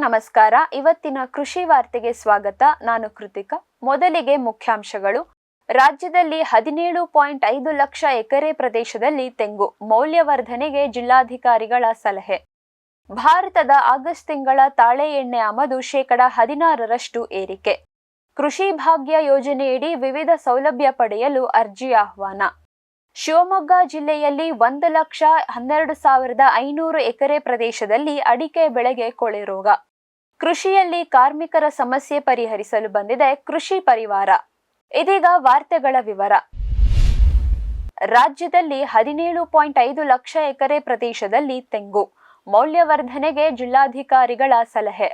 ನಮಸ್ಕಾರ. ಇವತ್ತಿನ ಕೃಷಿ ವಾರ್ತೆಗೆ ಸ್ವಾಗತ. ನಾನು ಕೃತಿಕಾ. ಮೊದಲಿಗೆ ಮುಖ್ಯಾಂಶಗಳು. ರಾಜ್ಯದಲ್ಲಿ 17.5 ಲಕ್ಷ ಎಕರೆ ಪ್ರದೇಶದಲ್ಲಿ ತೆಂಗು ಮೌಲ್ಯವರ್ಧನೆಗೆ ಜಿಲ್ಲಾಧಿಕಾರಿಗಳ ಸಲಹೆ. ಭಾರತದ ಆಗಸ್ಟ್ ತಿಂಗಳ ತಾಳೆ ಎಣ್ಣೆ ಆಮದು 16% ಏರಿಕೆ. ಕೃಷಿ ಭಾಗ್ಯ ಯೋಜನೆಯಡಿ ವಿವಿಧ ಸೌಲಭ್ಯ ಪಡೆಯಲು ಅರ್ಜಿ ಆಹ್ವಾನ. ಶಿವಮೊಗ್ಗ ಜಿಲ್ಲೆಯಲ್ಲಿ 1,12,500 ಎಕರೆ ಪ್ರದೇಶದಲ್ಲಿ ಅಡಿಕೆ ಬೆಳೆಗೆ ಕೊಳೆ ರೋಗ. ಕೃಷಿಯಲ್ಲಿ ಕಾರ್ಮಿಕರ ಸಮಸ್ಯೆ ಪರಿಹರಿಸಲು ಬಂದಿದೆ ಕೃಷಿ ಪರಿವಾರ. ಇದೀಗ ವಾರ್ತೆಗಳ ವಿವರ. ರಾಜ್ಯದಲ್ಲಿ 17.5 ಲಕ್ಷ ಎಕರೆ ಪ್ರದೇಶದಲ್ಲಿ ತೆಂಗು ಮೌಲ್ಯವರ್ಧನೆಗೆ ಜಿಲ್ಲಾಧಿಕಾರಿಗಳ ಸಲಹೆ.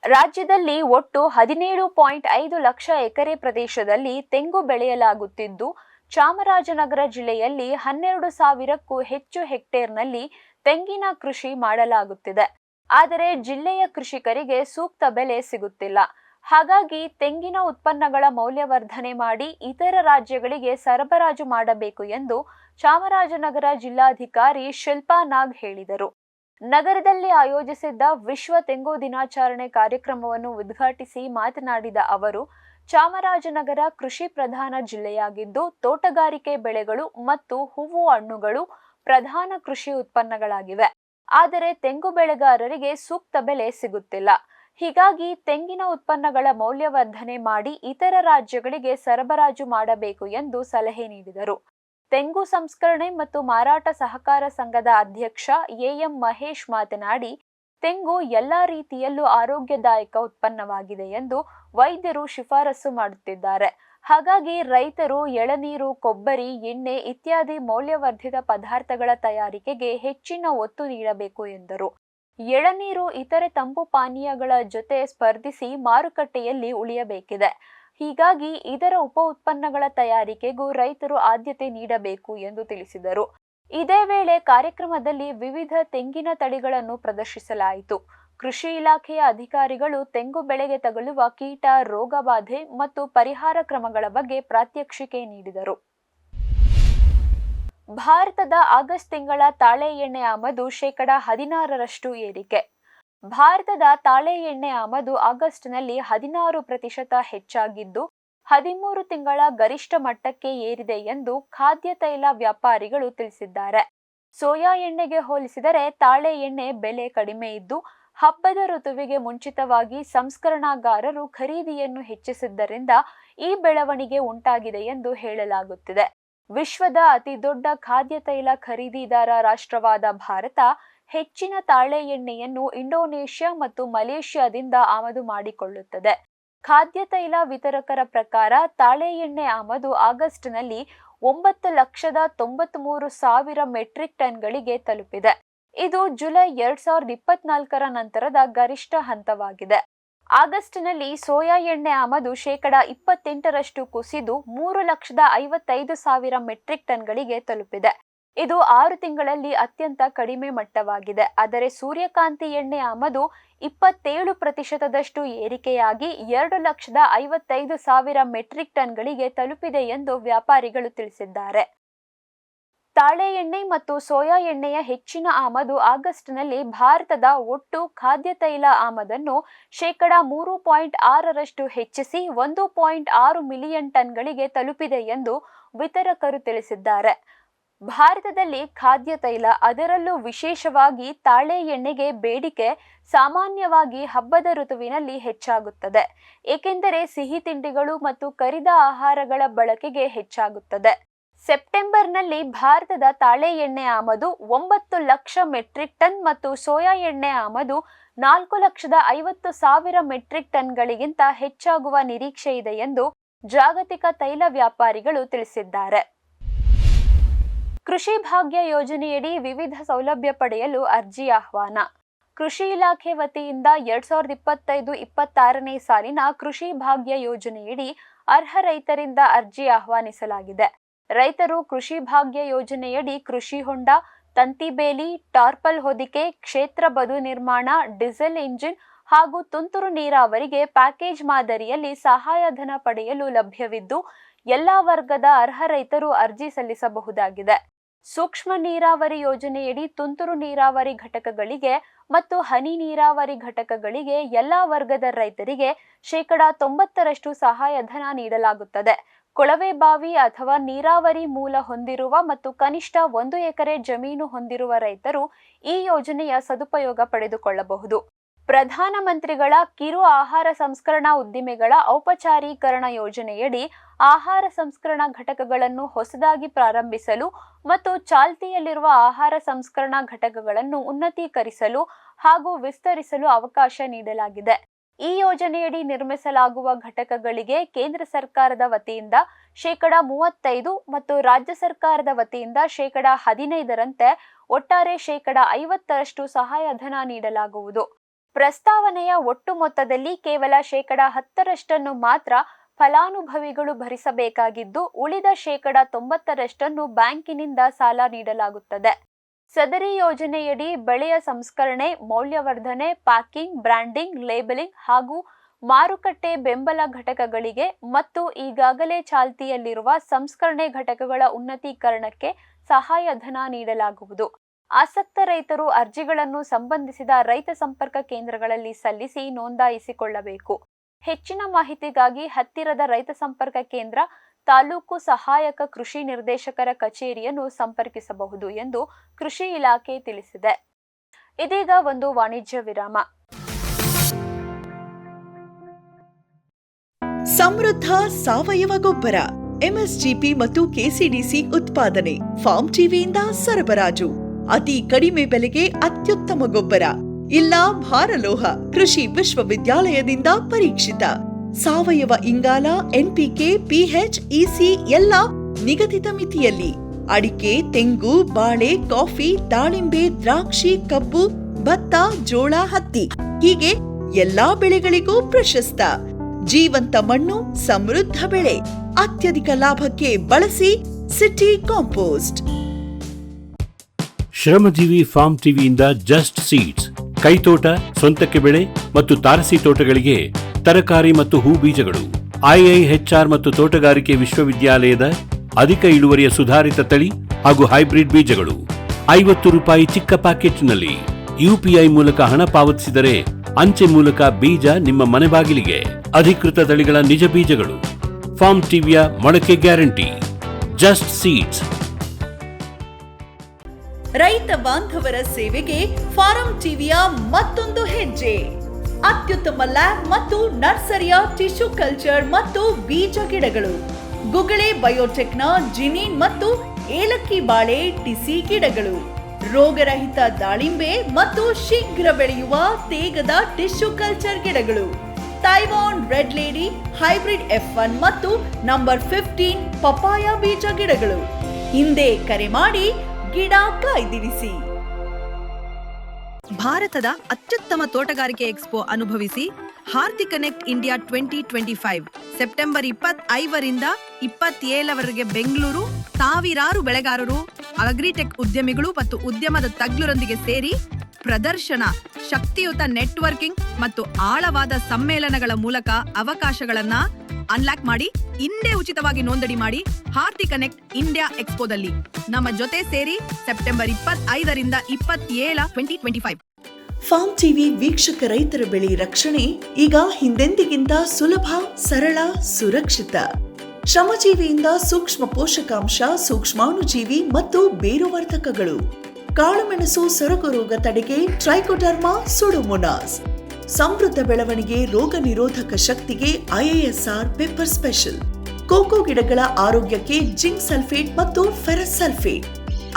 ರಾಜ್ಯದಲ್ಲಿ ಒಟ್ಟು 17.5 ಲಕ್ಷ ಎಕರೆ ಪ್ರದೇಶದಲ್ಲಿ ತೆಂಗು ಬೆಳೆಯಲಾಗುತ್ತಿದ್ದು, ಚಾಮರಾಜನಗರ ಜಿಲ್ಲೆಯಲ್ಲಿ 12,000ಕ್ಕೂ ಹೆಚ್ಚು ಹೆಕ್ಟೇರ್ನಲ್ಲಿ ತೆಂಗಿನ ಕೃಷಿ ಮಾಡಲಾಗುತ್ತಿದೆ. ಆದರೆ ಜಿಲ್ಲೆಯ ಕೃಷಿಕರಿಗೆ ಸೂಕ್ತ ಬೆಲೆ ಸಿಗುತ್ತಿಲ್ಲ. ಹಾಗಾಗಿ ತೆಂಗಿನ ಉತ್ಪನ್ನಗಳ ಮೌಲ್ಯವರ್ಧನೆ ಮಾಡಿ ಇತರ ರಾಜ್ಯಗಳಿಗೆ ಸರಬರಾಜು ಮಾಡಬೇಕು ಎಂದು ಚಾಮರಾಜನಗರ ಜಿಲ್ಲಾಧಿಕಾರಿ ಶಿಲ್ಪಾ ನಾಗ್ ಹೇಳಿದರು. ನಗರದಲ್ಲಿ ಆಯೋಜಿಸಿದ್ದ ವಿಶ್ವ ತೆಂಗು ದಿನಾಚರಣೆ ಕಾರ್ಯಕ್ರಮವನ್ನು ಉದ್ಘಾಟಿಸಿ ಮಾತನಾಡಿದ ಅವರು, ಚಾಮರಾಜನಗರ ಕೃಷಿ ಪ್ರಧಾನ ಜಿಲ್ಲೆಯಾಗಿದ್ದು, ತೋಟಗಾರಿಕೆ ಬೆಳೆಗಳು ಮತ್ತು ಹೂವು ಹಣ್ಣುಗಳು ಪ್ರಧಾನ ಕೃಷಿ ಉತ್ಪನ್ನಗಳಾಗಿವೆ. ಆದರೆ ತೆಂಗು ಬೆಳೆಗಾರರಿಗೆ ಸೂಕ್ತ ಬೆಲೆ ಸಿಗುತ್ತಿಲ್ಲ. ಹೀಗಾಗಿ ತೆಂಗಿನ ಉತ್ಪನ್ನಗಳ ಮೌಲ್ಯವರ್ಧನೆ ಮಾಡಿ ಇತರ ರಾಜ್ಯಗಳಿಗೆ ಸರಬರಾಜು ಮಾಡಬೇಕು ಎಂದು ಸಲಹೆ ನೀಡಿದರು. ತೆಂಗು ಸಂಸ್ಕರಣೆ ಮತ್ತು ಮಾರಾಟ ಸಹಕಾರ ಸಂಘದ ಅಧ್ಯಕ್ಷ ಎಂ ಮಹೇಶ್ ಮಾತನಾಡಿ, ತೆಂಗು ಎಲ್ಲಾ ರೀತಿಯಲ್ಲೂ ಆರೋಗ್ಯದಾಯಕ ಉತ್ಪನ್ನವಾಗಿದೆ ಎಂದು ವೈದ್ಯರು ಶಿಫಾರಸು ಮಾಡುತ್ತಿದ್ದಾರೆ. ಹಾಗಾಗಿ ರೈತರು ಎಳನೀರು, ಕೊಬ್ಬರಿ, ಎಣ್ಣೆ ಇತ್ಯಾದಿ ಮೌಲ್ಯವರ್ಧಿತ ಪದಾರ್ಥಗಳ ತಯಾರಿಕೆಗೆ ಹೆಚ್ಚಿನ ಒತ್ತು ನೀಡಬೇಕು ಎಂದರು. ಎಳನೀರು ಇತರೆ ತಂಪು ಪಾನೀಯಗಳ ಜೊತೆ ಸ್ಪರ್ಧಿಸಿ ಮಾರುಕಟ್ಟೆಯಲ್ಲಿ ಉಳಿಯಬೇಕಿದೆ. ಹೀಗಾಗಿ ಇದರ ಉಪ ಉತ್ಪನ್ನಗಳ ತಯಾರಿಕೆಗೂ ರೈತರು ಆದ್ಯತೆ ನೀಡಬೇಕು ಎಂದು ತಿಳಿಸಿದರು. ಇದೇ ವೇಳೆ ಕಾರ್ಯಕ್ರಮದಲ್ಲಿ ವಿವಿಧ ತೆಂಗಿನ ತಳಿಗಳನ್ನು ಪ್ರದರ್ಶಿಸಲಾಯಿತು. ಕೃಷಿ ಇಲಾಖೆಯ ಅಧಿಕಾರಿಗಳು ತೆಂಗು ಬೆಳೆಗೆ ತಗುಲುವ ಕೀಟ, ರೋಗ ಬಾಧೆ ಮತ್ತು ಪರಿಹಾರ ಕ್ರಮಗಳ ಬಗ್ಗೆ ಪ್ರಾತ್ಯಕ್ಷಿಕೆ ನೀಡಿದರು. ಭಾರತದ ಆಗಸ್ಟ್ ತಿಂಗಳ ತಾಳೆ ಎಣ್ಣೆ ಆಮದು 16% ಏರಿಕೆ. ಭಾರತದ ತಾಳೆ ಎಣ್ಣೆ ಆಮದು ಆಗಸ್ಟ್ನಲ್ಲಿ 16% ಹೆಚ್ಚಾಗಿದ್ದು, 13 ತಿಂಗಳ ಗರಿಷ್ಠ ಮಟ್ಟಕ್ಕೆ ಏರಿದೆ ಎಂದು ಖಾದ್ಯ ತೈಲ ವ್ಯಾಪಾರಿಗಳು ತಿಳಿಸಿದ್ದಾರೆ. ಸೋಯಾ ಎಣ್ಣೆಗೆ ಹೋಲಿಸಿದರೆ ತಾಳೆ ಎಣ್ಣೆ ಬೆಲೆ ಕಡಿಮೆ ಇದ್ದು, ಹಬ್ಬದ ಋತುವಿಗೆ ಮುಂಚಿತವಾಗಿ ಸಂಸ್ಕರಣಾಗಾರರು ಖರೀದಿಯನ್ನು ಹೆಚ್ಚಿಸಿದ್ದರಿಂದ ಈ ಬೆಳವಣಿಗೆ ಉಂಟಾಗಿದೆ ಎಂದು ಹೇಳಲಾಗುತ್ತಿದೆ. ವಿಶ್ವದ ಅತಿದೊಡ್ಡ ಖಾದ್ಯ ತೈಲ ಖರೀದಿದಾರ ರಾಷ್ಟ್ರವಾದ ಭಾರತ ಹೆಚ್ಚಿನ ತಾಳೆ ಎಣ್ಣೆಯನ್ನು ಇಂಡೋನೇಷ್ಯಾ ಮತ್ತು ಮಲೇಷ್ಯಾದಿಂದ ಆಮದು ಮಾಡಿಕೊಳ್ಳುತ್ತದೆ. ಖಾದ್ಯ ತೈಲ ವಿತರಕರ ಪ್ರಕಾರ ತಾಳೆ ಎಣ್ಣೆ ಆಮದು ಆಗಸ್ಟ್ನಲ್ಲಿ 9,93,000 ಮೆಟ್ರಿಕ್ ಟನ್ಗಳಿಗೆ ತಲುಪಿದೆ. ಇದು ಜುಲೈ 2024ರ ನಂತರದ ಗರಿಷ್ಠ ಹಂತವಾಗಿದೆ. ಆಗಸ್ಟ್ನಲ್ಲಿ ಸೋಯಾ ಎಣ್ಣೆ ಆಮದು 28% ಕುಸಿದು 3,55,000 ಮೆಟ್ರಿಕ್ ಟನ್ಗಳಿಗೆ ತಲುಪಿದೆ. ಇದು 6 ತಿಂಗಳಲ್ಲಿ ಅತ್ಯಂತ ಕಡಿಮೆ ಮಟ್ಟವಾಗಿದೆ. ಆದರೆ ಸೂರ್ಯಕಾಂತಿ ಎಣ್ಣೆ ಆಮದು 27% ಏರಿಕೆಯಾಗಿ 2,55,000 ಮೆಟ್ರಿಕ್ ಟನ್ಗಳಿಗೆ ತಲುಪಿದೆ ಎಂದು ವ್ಯಾಪಾರಿಗಳು ತಿಳಿಸಿದ್ದಾರೆ. ತಾಳೆ ಎಣ್ಣೆ ಮತ್ತು ಸೋಯಾ ಎಣ್ಣೆಯ ಹೆಚ್ಚಿನ ಆಮದು ಆಗಸ್ಟ್ನಲ್ಲಿ ಭಾರತದ ಒಟ್ಟು ಖಾದ್ಯ ತೈಲ ಆಮದನ್ನು 3.6% ಹೆಚ್ಚಿಸಿ 1.6 ಮಿಲಿಯನ್ ಟನ್ಗಳಿಗೆ ತಲುಪಿದೆ ಎಂದು ವಿತರಕರು ತಿಳಿಸಿದ್ದಾರೆ. ಭಾರತದಲ್ಲಿ ಖಾದ್ಯ ತೈಲ, ಅದರಲ್ಲೂ ವಿಶೇಷವಾಗಿ ತಾಳೆ ಎಣ್ಣೆಗೆ ಬೇಡಿಕೆ ಸಾಮಾನ್ಯವಾಗಿ ಹಬ್ಬದ ಋತುವಿನಲ್ಲಿ ಹೆಚ್ಚಾಗುತ್ತದೆ. ಏಕೆಂದರೆ ಸಿಹಿ ತಿಂಡಿಗಳು ಮತ್ತು ಕರಿದ ಆಹಾರಗಳ ಬಳಕೆಗೆ ಹೆಚ್ಚಾಗುತ್ತದೆ. ಸೆಪ್ಟೆಂಬರ್ನಲ್ಲಿ ಭಾರತದ ತಾಳೆ ಎಣ್ಣೆ ಆಮದು 9 ಲಕ್ಷ ಮೆಟ್ರಿಕ್ ಟನ್ ಮತ್ತು ಸೋಯಾ ಎಣ್ಣೆ ಆಮದು 4,50,000 ಮೆಟ್ರಿಕ್ ಟನ್ಗಳಿಗಿಂತ ಹೆಚ್ಚಾಗುವ ನಿರೀಕ್ಷೆ ಇದೆ ಎಂದು ಜಾಗತಿಕ ತೈಲ ವ್ಯಾಪಾರಿಗಳು ತಿಳಿಸಿದ್ದಾರೆ. ಕೃಷಿ ಭಾಗ್ಯ ಯೋಜನೆಯಡಿ ವಿವಿಧ ಸೌಲಭ್ಯ ಪಡೆಯಲು ಅರ್ಜಿ ಆಹ್ವಾನ. ಕೃಷಿ ಇಲಾಖೆ ವತಿಯಿಂದ 2025-26ನೇ ಸಾಲಿನ ಕೃಷಿ ಭಾಗ್ಯ ಯೋಜನೆಯಡಿ ಅರ್ಹ ರೈತರಿಂದ ಅರ್ಜಿ ಆಹ್ವಾನಿಸಲಾಗಿದೆ. ರೈತರು ಕೃಷಿ ಭಾಗ್ಯ ಯೋಜನೆಯಡಿ ಕೃಷಿ ಹೊಂಡ, ತಂತಿ ಬೇಲಿ, ಟಾರ್ಪಲ್ ಹೊದಿಕೆ, ಕ್ಷೇತ್ರ ಬದು ನಿರ್ಮಾಣ, ಡೀಸೆಲ್ ಇಂಜಿನ್ ಹಾಗೂ ತುಂತುರು ನೀರಾವರಿಗೆ ಪ್ಯಾಕೇಜ್ ಮಾದರಿಯಲ್ಲಿ ಸಹಾಯಧನ ಪಡೆಯಲು ಲಭ್ಯವಿದ್ದು, ಎಲ್ಲಾ ವರ್ಗದ ಅರ್ಹ ರೈತರು ಅರ್ಜಿ ಸಲ್ಲಿಸಬಹುದಾಗಿದೆ. ಸೂಕ್ಷ್ಮ ನೀರಾವರಿ ಯೋಜನೆಯಡಿ ತುಂತುರು ನೀರಾವರಿ ಘಟಕಗಳಿಗೆ ಮತ್ತು ಹನಿ ನೀರಾವರಿ ಘಟಕಗಳಿಗೆ ಎಲ್ಲಾ ವರ್ಗದ ರೈತರಿಗೆ 90% ಸಹಾಯಧನ ನೀಡಲಾಗುತ್ತದೆ. ಕೊಳವೆ ಬಾವಿ ಅಥವಾ ನೀರಾವರಿ ಮೂಲ ಹೊಂದಿರುವ ಮತ್ತು ಕನಿಷ್ಠ 1 ಎಕರೆ ಜಮೀನು ಹೊಂದಿರುವ ರೈತರು ಈ ಯೋಜನೆಯ ಸದುಪಯೋಗ ಪಡೆದುಕೊಳ್ಳಬಹುದು. ಪ್ರಧಾನಮಂತ್ರಿಗಳ ಕಿರು ಆಹಾರ ಸಂಸ್ಕರಣಾ ಉದ್ದಿಮೆಗಳ ಔಪಚಾರೀಕರಣ ಯೋಜನೆಯಡಿ ಆಹಾರ ಸಂಸ್ಕರಣಾ ಘಟಕಗಳನ್ನು ಹೊಸದಾಗಿ ಪ್ರಾರಂಭಿಸಲು ಮತ್ತು ಚಾಲ್ತಿಯಲ್ಲಿರುವ ಆಹಾರ ಸಂಸ್ಕರಣಾ ಘಟಕಗಳನ್ನು ಉನ್ನತೀಕರಿಸಲು ಹಾಗೂ ವಿಸ್ತರಿಸಲು ಅವಕಾಶ ನೀಡಲಾಗಿದೆ. ಈ ಯೋಜನೆಯಡಿ ನಿರ್ಮಿಸಲಾಗುವ ಘಟಕಗಳಿಗೆ ಕೇಂದ್ರ ಸರ್ಕಾರದ ವತಿಯಿಂದ 35% ಮತ್ತು ರಾಜ್ಯ ಸರ್ಕಾರದ ವತಿಯಿಂದ 15%ರಂತೆ ಒಟ್ಟಾರೆ 50% ಸಹಾಯಧನ ನೀಡಲಾಗುವುದು. ಪ್ರಸ್ತಾವನೆಯ ಒಟ್ಟು ಮೊತ್ತದಲ್ಲಿ ಕೇವಲ 10% ಮಾತ್ರ ಫಲಾನುಭವಿಗಳು ಭರಿಸಬೇಕಾಗಿದ್ದು, ಉಳಿದ 90% ಬ್ಯಾಂಕಿನಿಂದ ಸಾಲ ನೀಡಲಾಗುತ್ತದೆ. ಸದರಿ ಯೋಜನೆಯಡಿ ಬೆಳೆಯ ಸಂಸ್ಕರಣೆ, ಮೌಲ್ಯವರ್ಧನೆ, ಪ್ಯಾಕಿಂಗ್, ಬ್ರ್ಯಾಂಡಿಂಗ್, ಲೇಬಲಿಂಗ್ ಹಾಗೂ ಮಾರುಕಟ್ಟೆ ಬೆಂಬಲ ಘಟಕಗಳಿಗೆ ಮತ್ತು ಈಗಾಗಲೇ ಚಾಲ್ತಿಯಲ್ಲಿರುವ ಸಂಸ್ಕರಣೆ ಘಟಕಗಳ ಉನ್ನತೀಕರಣಕ್ಕೆ ಸಹಾಯಧನ ನೀಡಲಾಗುವುದು. ಆಸಕ್ತ ರೈತರು ಅರ್ಜಿಗಳನ್ನು ಸಂಬಂಧಿಸಿದ ರೈತ ಸಂಪರ್ಕ ಕೇಂದ್ರಗಳಲ್ಲಿ ಸಲ್ಲಿಸಿ ನೋಂದಾಯಿಸಿಕೊಳ್ಳಬೇಕು. ಹೆಚ್ಚಿನ ಮಾಹಿತಿಗಾಗಿ ಹತ್ತಿರದ ರೈತ ಸಂಪರ್ಕ ಕೇಂದ್ರ, ತಾಲೂಕು ಸಹಾಯಕ ಕೃಷಿ ನಿರ್ದೇಶಕರ ಕಚೇರಿಯನ್ನು ಸಂಪರ್ಕಿಸಬಹುದು ಎಂದು ಕೃಷಿ ಇಲಾಖೆ ತಿಳಿಸಿದೆ. ಇದೀಗ ಒಂದು ವಾಣಿಜ್ಯ ವಿರಾಮ. ಸಮೃದ್ಧ ಸಾವಯವ ಗೊಬ್ಬರ, ಎಂಎಸ್ಜಿಪಿ ಮತ್ತು ಕೆಸಿಡಿಸಿ ಉತ್ಪಾದನೆ, ಫಾರ್ಮ್ ಟಿವಿಯಿಂದ ಸರಬರಾಜು. ಅತಿ ಕಡಿಮೆ ಬೆಲೆಗೆ ಅತ್ಯುತ್ತಮ ಗೊಬ್ಬರ. ಇಲ್ಲ ಭಾರಲೋಹ, ಕೃಷಿ ವಿಶ್ವವಿದ್ಯಾಲಯದಿಂದ ಪರೀಕ್ಷಿತ ಸಾವಯವ ಇಂಗಾಲ, ಎನ್ಪಿಕೆ, ಪಿಎಚ್, ಇಸಿ ಎಲ್ಲ ನಿಗದಿತ ಮಿತಿಯಲ್ಲಿ. ಅಡಿಕೆ, ತೆಂಗು, ಬಾಳೆ, ಕಾಫಿ, ದಾಳಿಂಬೆ, ದ್ರಾಕ್ಷಿ, ಕಬ್ಬು, ಭತ್ತ, ಜೋಳ, ಹತ್ತಿ ಹೀಗೆ ಎಲ್ಲಾ ಬೆಳೆಗಳಿಗೂ ಪ್ರಶಸ್ತ. ಜೀವಂತ ಮಣ್ಣು, ಸಮೃದ್ಧ ಬೆಳೆ, ಅತ್ಯಧಿಕ ಲಾಭಕ್ಕೆ ಬಳಸಿ ಸಿಟಿ ಕಾಂಪೋಸ್ಟ್. ಶ್ರಮಜೀವಿ ಫಾರ್ಮ್ ಟಿವಿಯಿಂದ ಜಸ್ಟ್ ಸೀಡ್ಸ್, ಕೈತೋಟ, ಸ್ವಂತಕ್ಕೆ ಬೆಳೆ ಮತ್ತು ತಾರಸಿ ತೋಟಗಳಿಗೆ ತರಕಾರಿ ಮತ್ತು ಹೂ ಬೀಜಗಳು. ಐಐಎಚ್ಆರ್ ಮತ್ತು ತೋಟಗಾರಿಕೆ ವಿಶ್ವವಿದ್ಯಾಲಯದ ಅಧಿಕ ಇಳುವರಿಯ ಸುಧಾರಿತ ತಳಿ ಹಾಗೂ ಹೈಬ್ರಿಡ್ ಬೀಜಗಳು. ₹50 ಚಿಕ್ಕ ಪ್ಯಾಕೆಟ್ನಲ್ಲಿ ಯುಪಿಐ ಮೂಲಕ ಹಣ ಪಾವತಿಸಿದರೆ ಅಂಚೆ ಮೂಲಕ ಬೀಜ ನಿಮ್ಮ ಮನೆ ಬಾಗಿಲಿಗೆ. ಅಧಿಕೃತ ತಳಿಗಳ ನಿಜ ಬೀಜಗಳು. ಫಾರ್ಮ್ ಟಿವಿಯ ಮೊಳಕೆ ಗ್ಯಾರಂಟಿ. Just seeds. ರೈತ ಬಾಂಧವರ ಸೇವೆಗೆ ಫಾರಂ ಟಿವಿಯ ಮತ್ತೊಂದು ಹೆಜ್ಜೆ. ಅತ್ಯುತ್ತಮ ಲ್ಯಾಬ್ ಮತ್ತು ನರ್ಸರಿಯ ಟಿಶ್ಯೂ ಕಲ್ಚರ್ ಮತ್ತು ಬೀಜ ಗಿಡಗಳು. ಗುಗಳೆ ಬಯೋಟೆಕ್ನ ಜಿನಿನ್ ಮತ್ತು ಏಲಕ್ಕಿ ಬಾಳೆ ಟಿಸಿ ಗಿಡಗಳು. ರೋಗರಹಿತ ದಾಳಿಂಬೆ ಮತ್ತು ಶೀಘ್ರ ಬೆಳೆಯುವ ತೇಗದ ಟಿಶ್ಯೂ ಕಲ್ಚರ್ ಗಿಡಗಳು. Taiwan red lady hybrid F1 ಮತ್ತು ನಂಬರ್ 15 ಪಪಾಯ ಬೀಜ ಗಿಡಗಳು. ಹಿಂದೆ ಕರೆ ಮಾಡಿ ಗಿಡ ಕಾಯ್ದಿರಿಸಿ. ಭಾರತದ ಅತ್ಯುತ್ತಮ ತೋಟಗಾರಿಕೆ ಎಕ್ಸ್ಪೋ ಅನುಭವಿಸಿ ಹಾರ್ಟಿಕನೆಕ್ಟ್ ಇಂಡಿಯಾ 2025 ಸೆಪ್ಟೆಂಬರ್ 25ರಿಂದ 27ರವರೆಗೆ ಬೆಂಗಳೂರು. ಸಾವಿರಾರು ಬೆಳೆಗಾರರು, ಅಗ್ರಿಟೆಕ್ ಉದ್ಯಮಿಗಳು ಮತ್ತು ಉದ್ಯಮದ ತಜ್ಞರೊಂದಿಗೆ ಸೇರಿ ಪ್ರದರ್ಶನ, ಶಕ್ತಿಯುತ ನೆಟ್ವರ್ಕಿಂಗ್ ಮತ್ತು ಆಳವಾದ ಸಮ್ಮೇಳನಗಳ ಮೂಲಕ ಅವಕಾಶಗಳನ್ನ ಅನ್ಲಾಕ್ ಮಾಡಿ. ಇಂದೇ ಉಚಿತವಾಗಿ ನೋಂದಣಿ ಮಾಡಿ ಹಾರ್ಟಿಕನೆಕ್ಟ್ ಇಂಡಿಯಾ ಎಕ್ಸ್ಪೋದಲ್ಲಿ ನಮ್ಮ ಜೊತೆ ಸೇರಿ ಸೆಪ್ಟೆಂಬರ್ 25ರಿಂದ 27, 2025. ಫಾರ್ಮ್ ಟಿವಿ ವೀಕ್ಷಕ ರೈತರ ಬೆಳೆ ರಕ್ಷಣೆ ಈಗ ಹಿಂದೆಂದಿಗಿಂತ ಸುಲಭ, ಸರಳ, ಸುರಕ್ಷಿತ. ಶ್ರಮಜೀವಿಯಿಂದ ಸೂಕ್ಷ್ಮ ಪೋಷಕಾಂಶ, ಸೂಕ್ಷ್ಮಾಣುಜೀವಿ ಮತ್ತು ಬೇರುವರ್ಧಕಗಳು. ಕಾಳುಮೆಣಸು ಸೊರಗು ರೋಗ ತಡೆಗೆ ಟ್ರೈಕೋಡರ್ಮಾ ಸುಡೋಮೋನಾಸ್. ಸಮೃದ್ಧ ಬೆಳವಣಿಗೆ, ರೋಗ ನಿರೋಧಕ ಶಕ್ತಿಗೆ ಐಎಎಸ್ಆರ್ ಪೆಪ್ಪರ್ ಸ್ಪೆಷಲ್. ಕೋಕೋ ಗಿಡಗಳ ಆರೋಗ್ಯಕ್ಕೆ ಜಿಂಕ್ ಸಲ್ಫೇಟ್ ಮತ್ತು ಫೆರಸ್ ಸಲ್ಫೇಟ್.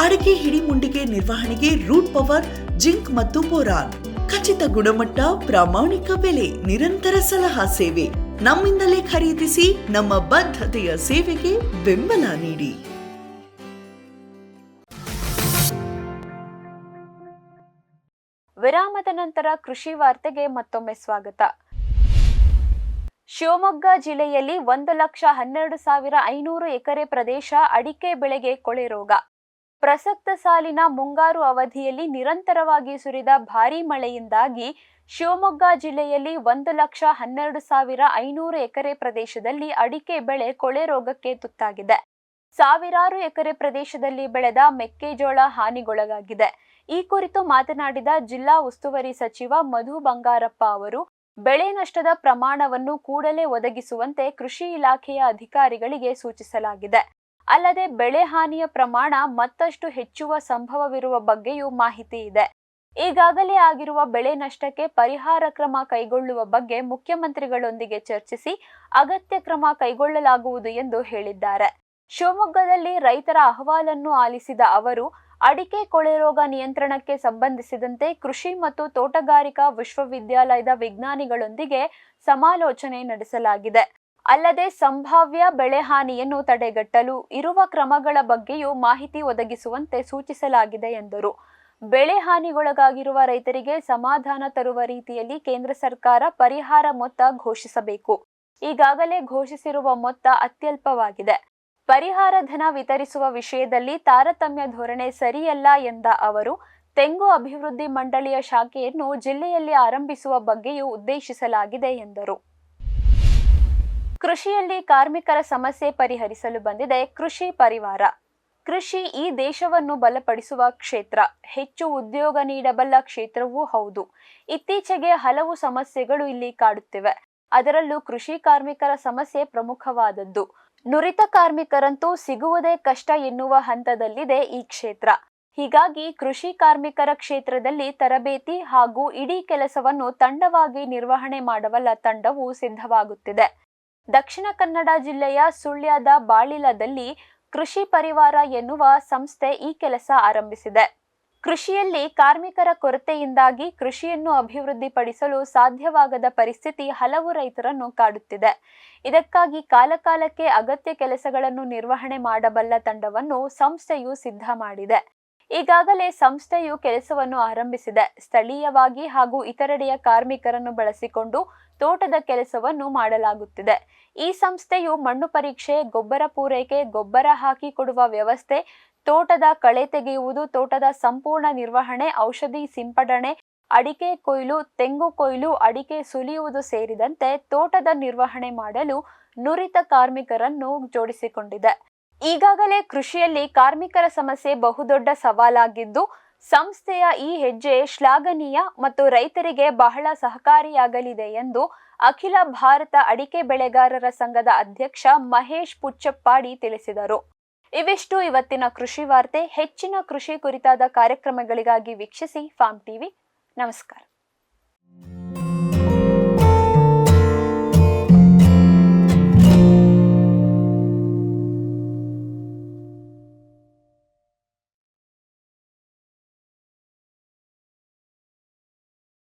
ಅಡಿಕೆ ಹಿಡಿಮುಂಡಿಗೆ ನಿರ್ವಹಣೆಗೆ ರೂಟ್ ಪವರ್, ಜಿಂಕ್ ಮತ್ತು ಬೋರಾನ್. ಖಚಿತ ಗುಣಮಟ್ಟ, ಪ್ರಾಮಾಣಿಕ ಬೆಲೆ, ನಿರಂತರ ಸಲಹಾ ಸೇವೆ. ನಮ್ಮಿಂದಲೇ ಖರೀದಿಸಿ, ನಮ್ಮ ಬದ್ಧತೆಯ ಸೇವೆಗೆ ಬೆಂಬಲ ನೀಡಿ. ವಿರಾಮದ ನಂತರ ಕೃಷಿ ವಾರ್ತೆಗೆ ಮತ್ತೊಮ್ಮೆ ಸ್ವಾಗತ. ಶಿವಮೊಗ್ಗ ಜಿಲ್ಲೆಯಲ್ಲಿ 1,12,500 ಎಕರೆ ಪ್ರದೇಶ ಅಡಿಕೆ ಬೆಳೆಗೆ ಕೊಳೆ ರೋಗ. ಪ್ರಸಕ್ತ ಸಾಲಿನ ಮುಂಗಾರು ಅವಧಿಯಲ್ಲಿ ನಿರಂತರವಾಗಿ ಸುರಿದ ಭಾರೀ ಮಳೆಯಿಂದಾಗಿ ಶಿವಮೊಗ್ಗ ಜಿಲ್ಲೆಯಲ್ಲಿ 1,12,500 ಎಕರೆ ಪ್ರದೇಶದಲ್ಲಿ ಅಡಿಕೆ ಬೆಳೆ ಕೊಳೆ ರೋಗಕ್ಕೆ ತುತ್ತಾಗಿದೆ. ಸಾವಿರಾರು ಎಕರೆ ಪ್ರದೇಶದಲ್ಲಿ ಬೆಳೆದ ಮೆಕ್ಕೆಜೋಳ ಹಾನಿಗೊಳಗಾಗಿದೆ. ಈ ಕುರಿತು ಮಾತನಾಡಿದ ಜಿಲ್ಲಾ ಉಸ್ತುವಾರಿ ಸಚಿವ ಮಧು ಬಂಗಾರಪ್ಪ ಅವರು ಬೆಳೆ ನಷ್ಟದ ಪ್ರಮಾಣವನ್ನು ಕೂಡಲೇ ಒದಗಿಸುವಂತೆ ಕೃಷಿ ಇಲಾಖೆಯ ಅಧಿಕಾರಿಗಳಿಗೆ ಸೂಚಿಸಲಾಗಿದೆ. ಅಲ್ಲದೆ ಬೆಳೆ ಹಾನಿಯ ಪ್ರಮಾಣ ಮತ್ತಷ್ಟು ಹೆಚ್ಚುವ ಸಂಭವವಿರುವ ಬಗ್ಗೆಯೂ ಮಾಹಿತಿ ಇದೆ. ಈಗಾಗಲೇ ಆಗಿರುವ ಬೆಳೆ ನಷ್ಟಕ್ಕೆ ಪರಿಹಾರ ಕ್ರಮ ಕೈಗೊಳ್ಳುವ ಬಗ್ಗೆ ಮುಖ್ಯಮಂತ್ರಿಗಳೊಂದಿಗೆ ಚರ್ಚಿಸಿ ಅಗತ್ಯ ಕ್ರಮ ಕೈಗೊಳ್ಳಲಾಗುವುದು ಎಂದು ಹೇಳಿದ್ದಾರೆ. ಶಿವಮೊಗ್ಗದಲ್ಲಿ ರೈತರ ಅಹವಾಲನ್ನು ಆಲಿಸಿದ ಅವರು ಅಡಿಕೆ ಕೊಳೆ ರೋಗ ನಿಯಂತ್ರಣಕ್ಕೆ ಸಂಬಂಧಿಸಿದಂತೆ ಕೃಷಿ ಮತ್ತು ತೋಟಗಾರಿಕಾ ವಿಶ್ವವಿದ್ಯಾಲಯದ ವಿಜ್ಞಾನಿಗಳೊಂದಿಗೆ ಸಮಾಲೋಚನೆ ನಡೆಸಲಾಗಿದೆ. ಅಲ್ಲದೆ ಸಂಭಾವ್ಯ ಬೆಳೆ ಹಾನಿಯನ್ನು ತಡೆಗಟ್ಟಲು ಇರುವ ಕ್ರಮಗಳ ಬಗ್ಗೆಯೂ ಮಾಹಿತಿ ಒದಗಿಸುವಂತೆ ಸೂಚಿಸಲಾಗಿದೆ ಎಂದರು. ಬೆಳೆ ಹಾನಿಗೊಳಗಾಗಿರುವ ರೈತರಿಗೆ ಸಮಾಧಾನ ತರುವ ರೀತಿಯಲ್ಲಿ ಕೇಂದ್ರ ಸರ್ಕಾರ ಪರಿಹಾರ ಮೊತ್ತ ಘೋಷಿಸಬೇಕು. ಈಗಾಗಲೇ ಘೋಷಿಸಿರುವ ಮೊತ್ತ ಅತ್ಯಲ್ಪವಾಗಿದೆ. ಪರಿಹಾರ ಧನ ವಿತರಿಸುವ ವಿಷಯದಲ್ಲಿ ತಾರತಮ್ಯ ಧೋರಣೆ ಸರಿಯಲ್ಲ ಎಂದ ಅವರು ತೆಂಗು ಅಭಿವೃದ್ಧಿ ಮಂಡಳಿಯ ಶಾಖೆಯನ್ನು ಜಿಲ್ಲೆಯಲ್ಲಿ ಆರಂಭಿಸುವ ಬಗ್ಗೆಯೂ ಉದ್ದೇಶಿಸಲಾಗಿದೆ ಎಂದರು. ಕೃಷಿಯಲ್ಲಿ ಕಾರ್ಮಿಕರ ಸಮಸ್ಯೆ ಪರಿಹರಿಸಲು ಬಂದಿದೆ ಕೃಷಿ ಪರಿವಾರ. ಕೃಷಿ ಈ ದೇಶವನ್ನು ಬಲಪಡಿಸುವ ಕ್ಷೇತ್ರ, ಹೆಚ್ಚು ಉದ್ಯೋಗ ನೀಡಬಲ್ಲ ಕ್ಷೇತ್ರವೂ ಹೌದು. ಇತ್ತೀಚೆಗೆ ಹಲವು ಸಮಸ್ಯೆಗಳು ಇಲ್ಲಿ ಕಾಡುತ್ತಿವೆ. ಅದರಲ್ಲೂ ಕೃಷಿ ಕಾರ್ಮಿಕರ ಸಮಸ್ಯೆ ಪ್ರಮುಖವಾದದ್ದು. ನುರಿತ ಕಾರ್ಮಿಕರಂತೂ ಸಿಗುವುದೇ ಕಷ್ಟ ಎನ್ನುವ ಹಂತದಲ್ಲಿದೆ ಈ ಕ್ಷೇತ್ರ. ಹೀಗಾಗಿ ಕೃಷಿ ಕಾರ್ಮಿಕರ ಕ್ಷೇತ್ರದಲ್ಲಿ ತರಬೇತಿ ಹಾಗೂ ಇಡೀ ಕೆಲಸವನ್ನು ತಂಡವಾಗಿ ನಿರ್ವಹಣೆ ಮಾಡಬಲ್ಲ ತಂಡವು ಸಿದ್ಧವಾಗುತ್ತಿದೆ. ದಕ್ಷಿಣ ಕನ್ನಡ ಜಿಲ್ಲೆಯ ಸುಳ್ಯದ ಬಾಳಿಲದಲ್ಲಿ ಕೃಷಿ ಪರಿವಾರ ಎನ್ನುವ ಸಂಸ್ಥೆ ಈ ಕೆಲಸ ಆರಂಭಿಸಿದೆ. ಕೃಷಿಯಲ್ಲಿ ಕಾರ್ಮಿಕರ ಕೊರತೆಯಿಂದಾಗಿ ಕೃಷಿಯನ್ನು ಅಭಿವೃದ್ಧಿಪಡಿಸಲು ಸಾಧ್ಯವಾಗದ ಪರಿಸ್ಥಿತಿ ಹಲವು ರೈತರನ್ನು ಕಾಡುತ್ತಿದೆ. ಇದಕ್ಕಾಗಿ ಕಾಲಕಾಲಕ್ಕೆ ಅಗತ್ಯ ಕೆಲಸಗಳನ್ನು ನಿರ್ವಹಣೆ ಮಾಡಬಲ್ಲ ತಂಡವನ್ನು ಸಂಸ್ಥೆಯು ಸಿದ್ಧ ಮಾಡಿದೆ. ಈಗಾಗಲೇ ಸಂಸ್ಥೆಯು ಕೆಲಸವನ್ನು ಆರಂಭಿಸಿದೆ. ಸ್ಥಳೀಯವಾಗಿ ಹಾಗೂ ಇತರೆಡೆಯ ಕಾರ್ಮಿಕರನ್ನು ಬಳಸಿಕೊಂಡು ತೋಟದ ಕೆಲಸವನ್ನು ಮಾಡಲಾಗುತ್ತಿದೆ. ಈ ಸಂಸ್ಥೆಯು ಮಣ್ಣು ಪರೀಕ್ಷೆ, ಗೊಬ್ಬರ ಪೂರೈಕೆ, ಗೊಬ್ಬರ ಹಾಕಿ ಕೊಡುವ ವ್ಯವಸ್ಥೆ, ತೋಟದ ಕಳೆ ತೆಗೆಯುವುದು, ತೋಟದ ಸಂಪೂರ್ಣ ನಿರ್ವಹಣೆ, ಔಷಧಿ ಸಿಂಪಡಣೆ, ಅಡಿಕೆ ಕೊಯ್ಲು, ತೆಂಗು ಕೊಯ್ಲು, ಅಡಿಕೆ ಸುಲಿಯುವುದು ಸೇರಿದಂತೆ ತೋಟದ ನಿರ್ವಹಣೆ ಮಾಡಲು ನುರಿತ ಕಾರ್ಮಿಕರನ್ನು ಜೋಡಿಸಿಕೊಂಡಿದೆ. ಈಗಾಗಲೇ ಕೃಷಿಯಲ್ಲಿ ಕಾರ್ಮಿಕರ ಸಮಸ್ಯೆ ಬಹುದೊಡ್ಡ ಸವಾಲಾಗಿದ್ದು, ಸಂಸ್ಥೆಯ ಈ ಹೆಜ್ಜೆ ಶ್ಲಾಘನೀಯ ಮತ್ತು ರೈತರಿಗೆ ಬಹಳ ಸಹಕಾರಿಯಾಗಲಿದೆ ಎಂದು ಅಖಿಲ ಭಾರತ ಅಡಿಕೆ ಬೆಳೆಗಾರರ ಸಂಘದ ಅಧ್ಯಕ್ಷ ಮಹೇಶ್ ಪುಚ್ಚಪ್ಪಾಡಿ ತಿಳಿಸಿದರು. ಇವಿಷ್ಟು ಇವತ್ತಿನ ಕೃಷಿ ವಾರ್ತೆ. ಹೆಚ್ಚಿನ ಕೃಷಿ ಕುರಿತಾದ ಕಾರ್ಯಕ್ರಮಗಳಿಗಾಗಿ ವೀಕ್ಷಿಸಿ ಫಾರ್ಮ್ ಟಿವಿ. ನಮಸ್ಕಾರ.